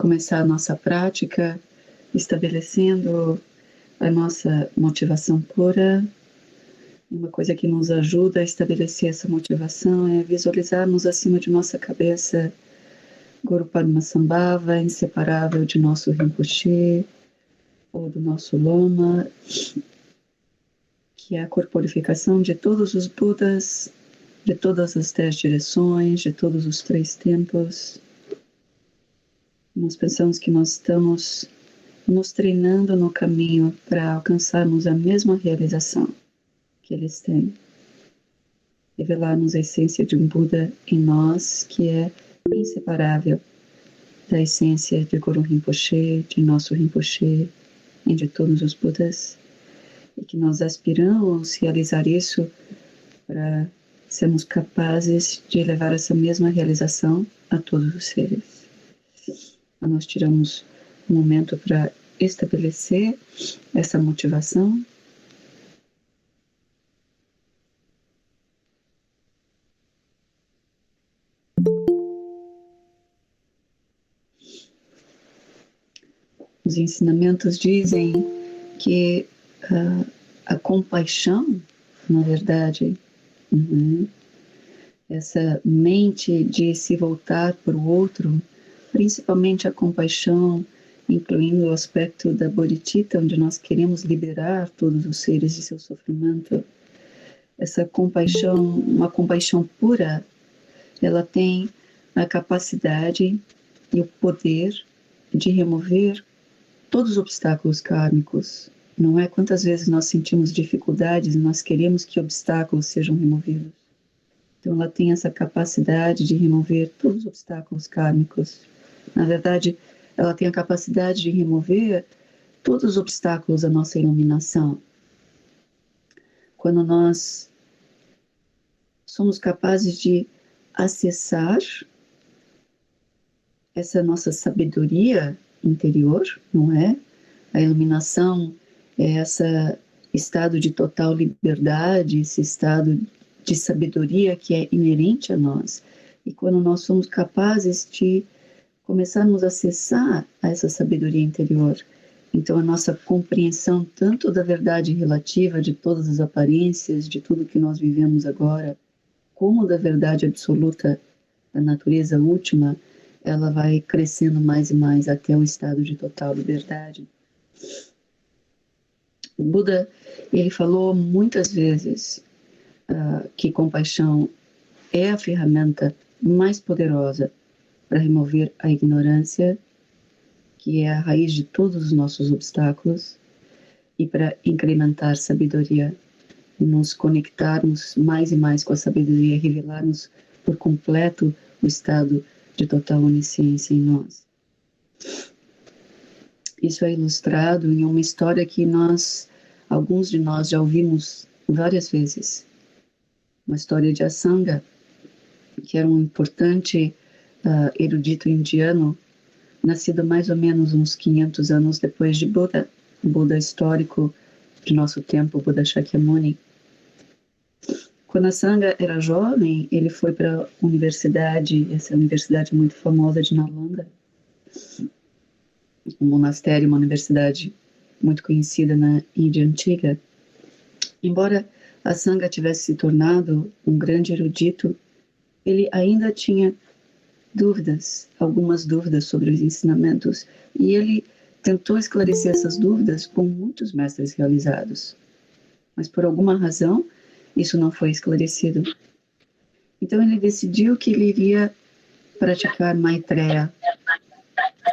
começar a nossa prática, estabelecendo a nossa motivação pura. Uma coisa que nos ajuda a estabelecer essa motivação é visualizarmos acima de nossa cabeça Guru Padmasambhava, inseparável de nosso Rinpoche, ou do nosso Lama, que é a corporificação de todos os Budas, de todas as 10 direções, de todos os 3 tempos. Nós pensamos que nós estamos nos treinando no caminho para alcançarmos a mesma realização que eles têm. Revelar-nos a essência de um Buda em nós, que é inseparável da essência de Guru Rinpoche, de nosso Rinpoche e de todos os Budas. E que nós aspiramos realizar isso para sermos capazes de levar essa mesma realização a todos os seres. Nós tiramos um momento para estabelecer essa motivação. Os ensinamentos dizem que a compaixão, na verdade, essa mente de se voltar para o outro, principalmente a compaixão, incluindo o aspecto da bodhicitta, onde nós queremos liberar todos os seres de seu sofrimento. Essa compaixão, uma compaixão pura, ela tem a capacidade e o poder de remover todos os obstáculos kármicos. Não é quantas vezes nós sentimos dificuldades e nós queremos que obstáculos sejam removidos. Então ela tem essa capacidade de remover todos os obstáculos kármicos. Na verdade, ela tem a capacidade de remover todos os obstáculos à nossa iluminação. Quando nós somos capazes de acessar essa nossa sabedoria interior, não é? A iluminação é esse estado de total liberdade, esse estado de sabedoria que é inerente a nós. E quando nós somos capazes de começarmos a acessar essa sabedoria interior, então a nossa compreensão tanto da verdade relativa de todas as aparências, de tudo que nós vivemos agora, como da verdade absoluta da natureza última, ela vai crescendo mais e mais até o estado de total liberdade. O Buda, ele falou muitas vezes que compaixão é a ferramenta mais poderosa para remover a ignorância, que é a raiz de todos os nossos obstáculos, e para incrementar sabedoria, nos conectarmos mais e mais com a sabedoria, revelarmos por completo o estado de total onisciência em nós. Isso é ilustrado em uma história que alguns de nós já ouvimos várias vezes. Uma história de Asanga, que era um importante erudito indiano, nascido mais ou menos uns 500 anos depois de Buda, o Buda histórico de nosso tempo, o Buda Shakyamuni. Quando Asanga era jovem, ele foi para a universidade, essa universidade muito famosa de Nalanda, um monastério, uma universidade muito conhecida na Índia Antiga. Embora Asanga tivesse se tornado um grande erudito, ele ainda tinha algumas dúvidas sobre os ensinamentos, e ele tentou esclarecer essas dúvidas com muitos mestres realizados. Mas por alguma razão, isso não foi esclarecido. Então ele decidiu que ele iria praticar Maitreya,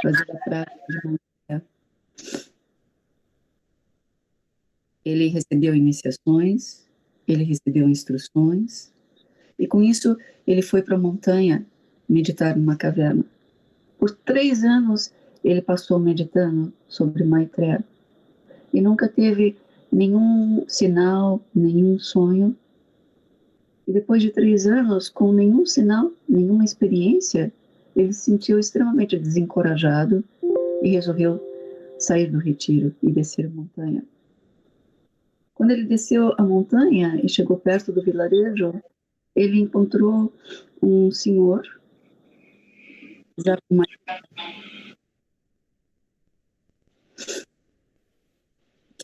fazer a prática de Maitreya. Ele recebeu iniciações, ele recebeu instruções, e com isso ele foi para a montanha meditar numa caverna. Por 3 anos ele passou meditando sobre Maitreya e nunca teve nenhum sinal, nenhum sonho. E depois de 3 anos, com nenhum sinal, nenhuma experiência, ele se sentiu extremamente desencorajado e resolveu sair do retiro e descer a montanha. Quando ele desceu a montanha e chegou perto do vilarejo, ele encontrou um senhor já com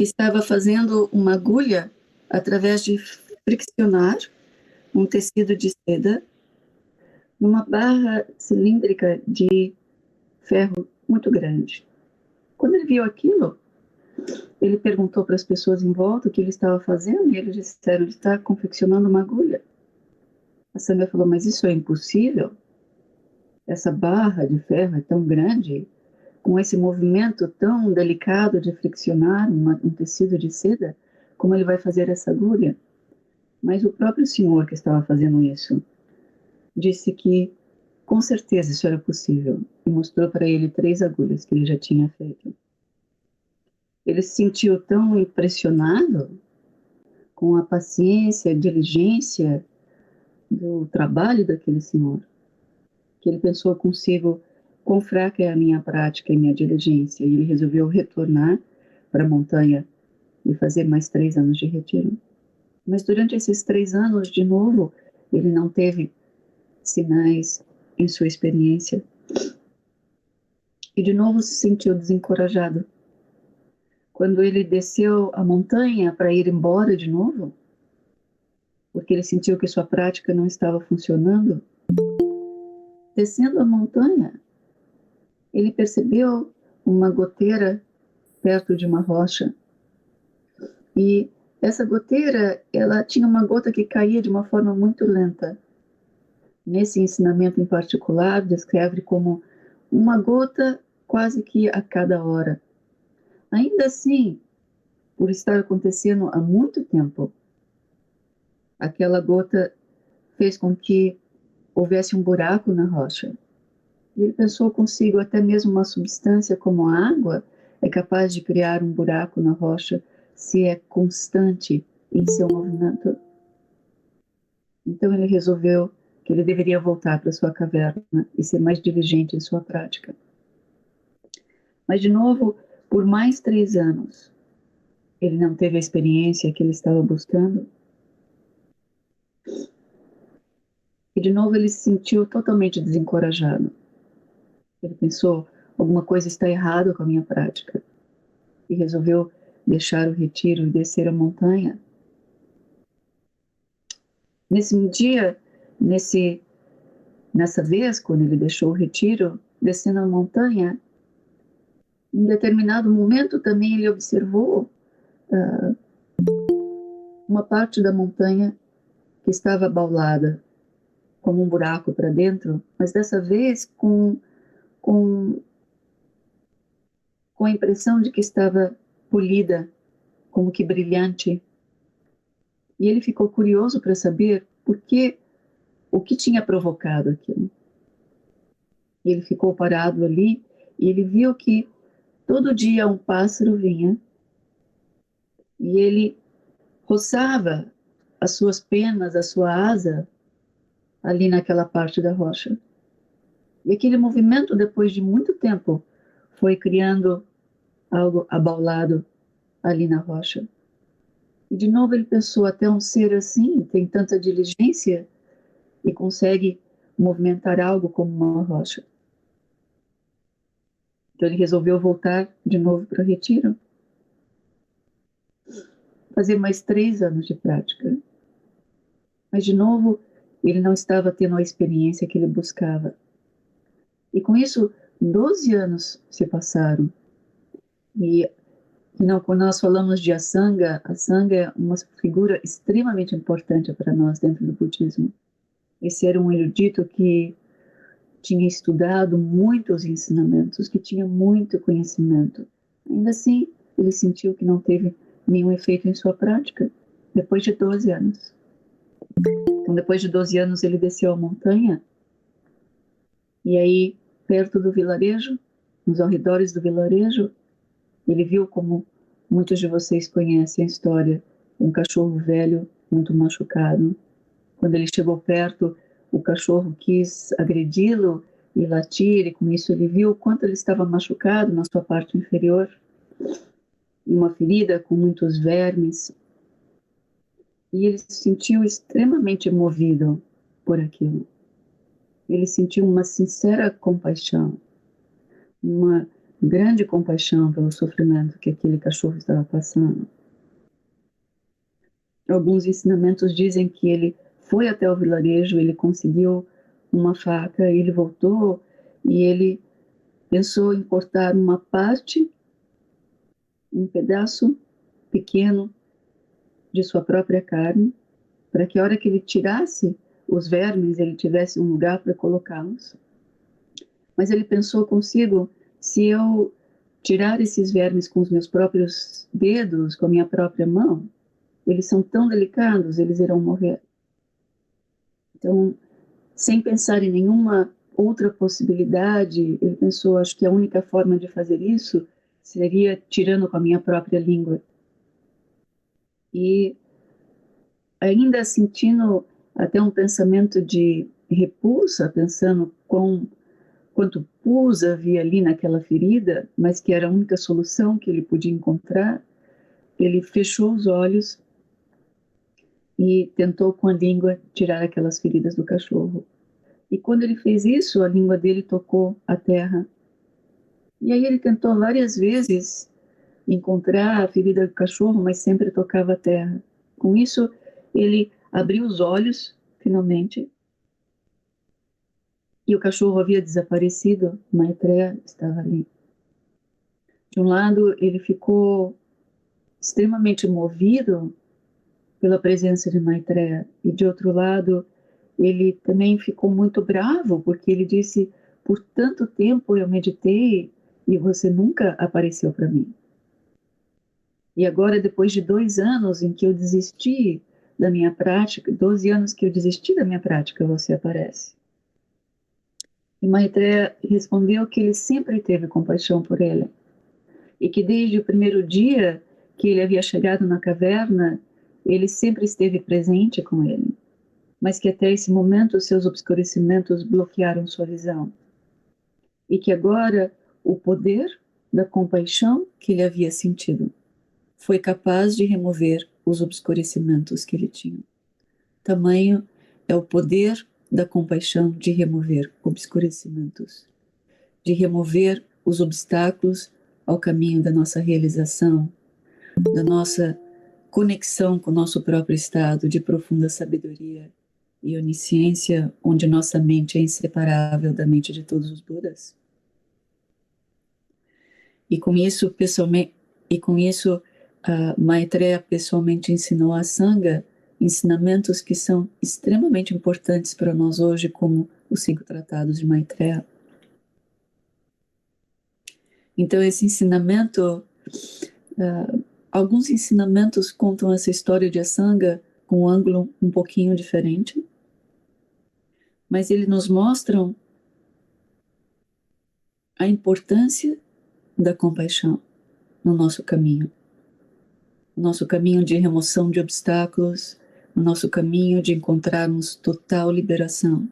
que estava fazendo uma agulha através de friccionar um tecido de seda numa barra cilíndrica de ferro muito grande. Quando ele viu aquilo, ele perguntou para as pessoas em volta o que ele estava fazendo e eles disseram: ele está confeccionando uma agulha. A Sangha falou: mas isso é impossível? Essa barra de ferro é tão grande, com esse movimento tão delicado de friccionar um tecido de seda, como ele vai fazer essa agulha? Mas o próprio senhor que estava fazendo isso disse que com certeza isso era possível e mostrou para ele 3 agulhas que ele já tinha feito. Ele se sentiu tão impressionado com a paciência, a diligência do trabalho daquele senhor, que ele pensou consigo: quão fraca é a minha prática e minha diligência, e ele resolveu retornar para a montanha e fazer mais 3 anos de retiro. Mas durante esses 3 anos, de novo, ele não teve sinais em sua experiência. E de novo se sentiu desencorajado. Quando ele desceu a montanha para ir embora de novo, porque ele sentiu que sua prática não estava funcionando, descendo a montanha, ele percebeu uma goteira perto de uma rocha. E essa goteira, ela tinha uma gota que caía de uma forma muito lenta. Nesse ensinamento em particular, descreve como uma gota quase que a cada hora. Ainda assim, por estar acontecendo há muito tempo, aquela gota fez com que houvesse um buraco na rocha. E ele pensou consigo: até mesmo uma substância como a água é capaz de criar um buraco na rocha se é constante em seu movimento. Então ele resolveu que ele deveria voltar para sua caverna e ser mais diligente em sua prática. Mas, de novo, por mais 3 anos, ele não teve a experiência que ele estava buscando. E, de novo, ele se sentiu totalmente desencorajado. Ele pensou: alguma coisa está errada com a minha prática. E resolveu deixar o retiro e descer a montanha. Nesse dia, nessa vez, quando ele deixou o retiro, descendo a montanha, em determinado momento também ele observou uma parte da montanha que estava abaulada, como um buraco para dentro, mas dessa vez com a impressão de que estava polida, como que brilhante. E ele ficou curioso para saber o que tinha provocado aquilo. E ele ficou parado ali e ele viu que todo dia um pássaro vinha e ele roçava as suas penas, a sua asa, ali naquela parte da rocha. E aquele movimento, depois de muito tempo, foi criando algo abaulado ali na rocha. E de novo ele pensou: até um ser assim tem tanta diligência e consegue movimentar algo como uma rocha. Então ele resolveu voltar de novo para o retiro, fazer mais 3 anos de prática. Mas de novo ele não estava tendo a experiência que ele buscava. E com isso, 12 anos se passaram. E não, quando nós falamos de Asanga, a Sangha é uma figura extremamente importante para nós dentro do budismo. Esse era um erudito que tinha estudado muitos ensinamentos, que tinha muito conhecimento. Ainda assim, ele sentiu que não teve nenhum efeito em sua prática, depois de 12 anos. Então, depois de 12 anos, ele desceu a montanha, e aí, perto do vilarejo, nos arredores do vilarejo, ele viu, como muitos de vocês conhecem a história, um cachorro velho, muito machucado. Quando ele chegou perto, o cachorro quis agredi-lo e latir, e com isso ele viu o quanto ele estava machucado na sua parte inferior, e uma ferida com muitos vermes. E ele se sentiu extremamente movido por aquilo. Ele sentiu uma sincera compaixão, uma grande compaixão pelo sofrimento que aquele cachorro estava passando. Alguns ensinamentos dizem que ele foi até o vilarejo, ele conseguiu uma faca, ele voltou e ele pensou em cortar uma parte, um pedaço pequeno de sua própria carne, para que a hora que ele tirasse os vermes, ele tivesse um lugar para colocá-los. Mas ele pensou consigo, se eu tirar esses vermes com os meus próprios dedos, com a minha própria mão, eles são tão delicados, eles irão morrer. Então, sem pensar em nenhuma outra possibilidade, ele pensou, acho que a única forma de fazer isso seria tirando com a minha própria língua. E ainda sentindo até um pensamento de repulsa, pensando quanto pus havia ali naquela ferida, mas que era a única solução que ele podia encontrar, ele fechou os olhos e tentou com a língua tirar aquelas feridas do cachorro. E quando ele fez isso, a língua dele tocou a terra. E aí ele tentou várias vezes encontrar a ferida do cachorro, mas sempre tocava a terra. Com isso, ele abriu os olhos, finalmente, e o cachorro havia desaparecido, Maitreya estava ali. De um lado, ele ficou extremamente movido pela presença de Maitreya, e de outro lado, ele também ficou muito bravo, porque ele disse, por tanto tempo eu meditei e você nunca apareceu para mim. E agora, depois de 2 anos em que eu desisti da minha prática, 12 anos que eu desisti da minha prática, você aparece. E Maitreya respondeu que ele sempre teve compaixão por ele, e que desde o primeiro dia que ele havia chegado na caverna, ele sempre esteve presente com ele, mas que até esse momento seus obscurecimentos bloquearam sua visão. E que agora o poder da compaixão que ele havia sentido foi capaz de remover os obscurecimentos que ele tinha. Tamanho é o poder da compaixão de remover obscurecimentos, de remover os obstáculos ao caminho da nossa realização, da nossa conexão com o nosso próprio estado de profunda sabedoria e onisciência, onde nossa mente é inseparável da mente de todos os Budas. E com isso, pessoalmente, Maitreya pessoalmente ensinou a Sangha ensinamentos que são extremamente importantes para nós hoje, como os 5 tratados de Maitreya. Então, esse ensinamento, alguns ensinamentos contam essa história de Asanga com um ângulo um pouquinho diferente, mas eles nos mostram a importância da compaixão no nosso caminho de remoção de obstáculos, no nosso caminho de encontrarmos total liberação.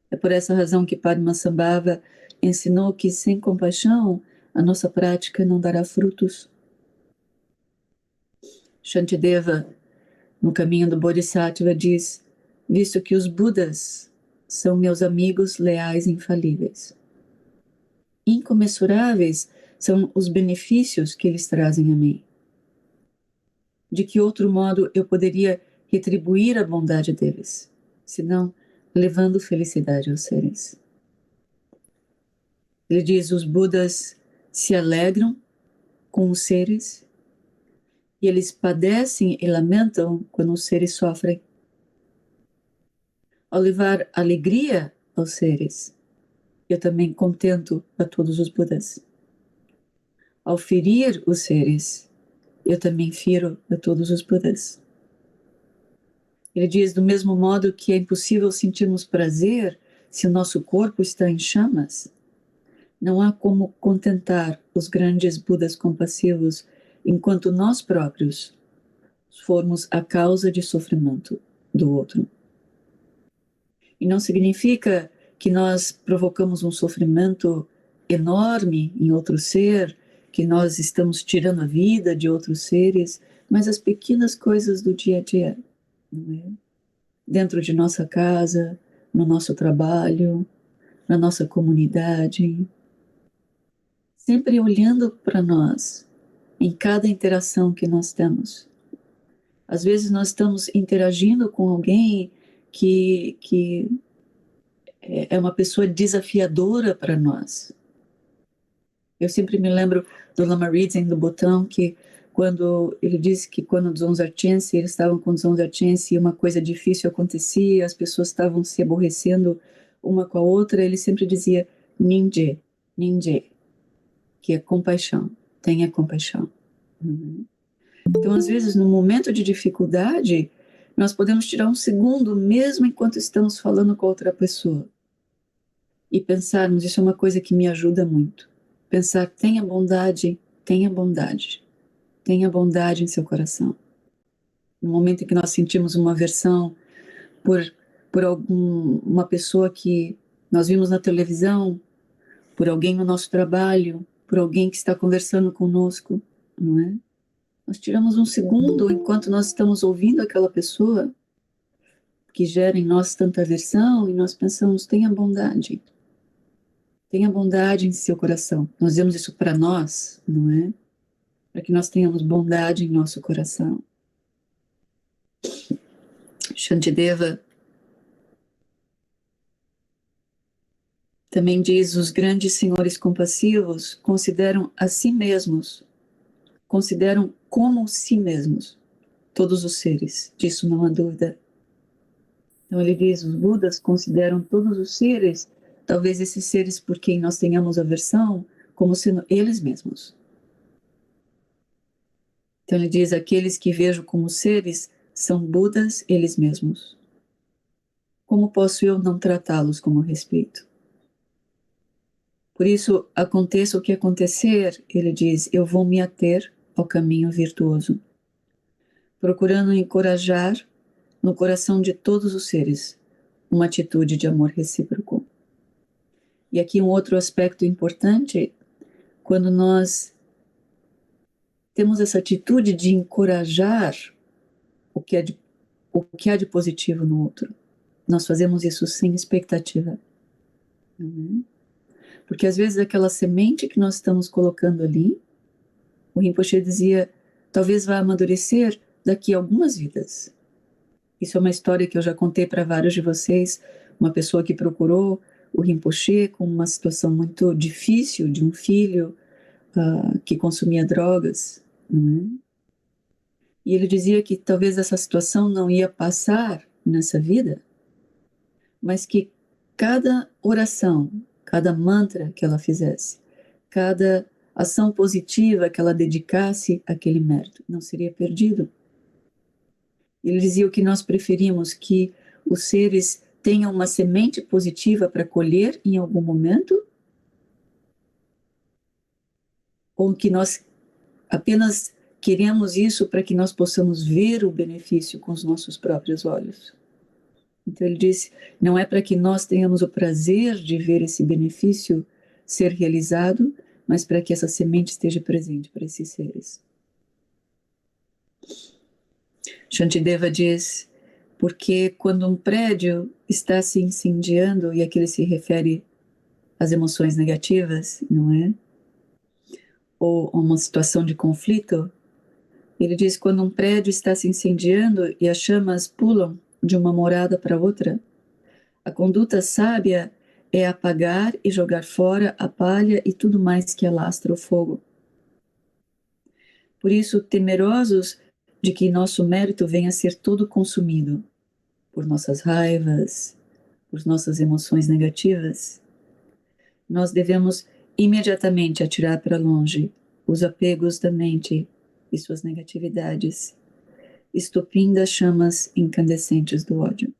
É por essa razão que Padmasambhava ensinou que sem compaixão a nossa prática não dará frutos. Shantideva, no caminho do Bodhisattva, diz: visto que os Budas são meus amigos leais e infalíveis. Incomensuráveis são os benefícios que eles trazem a mim. De que outro modo eu poderia retribuir a bondade deles, senão levando felicidade aos seres? Ele diz: os Budas se alegram com os seres e eles padecem e lamentam quando os seres sofrem. Ao levar alegria aos seres, eu também contento a todos os Budas. Ao ferir os seres, eu também firo a todos os Budas. Ele diz: do mesmo modo que é impossível sentirmos prazer se o nosso corpo está em chamas, não há como contentar os grandes Budas compassivos enquanto nós próprios formos a causa de sofrimento do outro. E não significa que nós provocamos um sofrimento enorme em outro ser, que nós estamos tirando a vida de outros seres, mas as pequenas coisas do dia a dia, não é? Dentro de nossa casa, no nosso trabalho, na nossa comunidade. sempre olhando para nós, em cada interação que nós temos. Às vezes nós estamos interagindo com alguém que é uma pessoa desafiadora para nós. Eu sempre me lembro do Lama Rizin, do Botão, que quando ele disse que quando os Dzongzarchense, eles estavam com os Dzongzarchense e uma coisa difícil acontecia, as pessoas estavam se aborrecendo uma com a outra, ele sempre dizia Ninje, Ninje, que é compaixão, tenha compaixão. Então, às vezes, no momento de dificuldade, nós podemos tirar um segundo, mesmo enquanto estamos falando com a outra pessoa, e pensarmos, isso é uma coisa que me ajuda muito. Pensar, tenha bondade, tenha bondade. Tenha bondade em seu coração. No momento em que nós sentimos uma aversão por uma pessoa que nós vimos na televisão, por alguém no nosso trabalho, por alguém que está conversando conosco, não é? Nós tiramos um segundo enquanto nós estamos ouvindo aquela pessoa que gera em nós tanta aversão e nós pensamos, tenha bondade. Tenha bondade em seu coração. Nós dizemos isso para nós, não é? Para que nós tenhamos bondade em nosso coração. Shantideva também diz, os grandes senhores compassivos consideram a si mesmos, consideram como si mesmos todos os seres, disso não há dúvida. Então ele diz, os Budas consideram todos os seres, talvez esses seres por quem nós tenhamos aversão, como sendo eles mesmos. Então ele diz, aqueles que vejo como seres são Budas eles mesmos. Como posso eu não tratá-los como respeito? Por isso, aconteça o que acontecer, ele diz, eu vou me ater ao caminho virtuoso, procurando encorajar no coração de todos os seres uma atitude de amor recíproco. E aqui um outro aspecto importante, quando nós temos essa atitude de encorajar o que há de positivo no outro, nós fazemos isso sem expectativa. Porque às vezes aquela semente que nós estamos colocando ali, o Rinpoche dizia, talvez vá amadurecer daqui a algumas vidas. Isso é uma história que eu já contei para vários de vocês, uma pessoa que procurou o Rinpoche com uma situação muito difícil de um filho que consumia drogas. E ele dizia que talvez essa situação não ia passar nessa vida, mas que cada oração, cada mantra que ela fizesse, cada ação positiva que ela dedicasse àquele mérito, não seria perdido. Ele dizia o que nós preferimos, que os seres tenham uma semente positiva para colher em algum momento, ou que nós apenas queremos isso para que nós possamos ver o benefício com os nossos próprios olhos. Então ele disse, não é para que nós tenhamos o prazer de ver esse benefício ser realizado, mas para que essa semente esteja presente para esses seres. Shantideva diz, porque quando um prédio está se incendiando, e aqui ele se refere às emoções negativas, não é? Ou uma situação de conflito, ele diz, quando um prédio está se incendiando e as chamas pulam de uma morada para outra, a conduta sábia é apagar e jogar fora a palha e tudo mais que alastra o fogo. Por isso, temerosos de que nosso mérito venha a ser todo consumido por nossas raivas, por nossas emoções negativas, nós devemos imediatamente atirar para longe os apegos da mente e suas negatividades, estupindo as chamas incandescentes do ódio.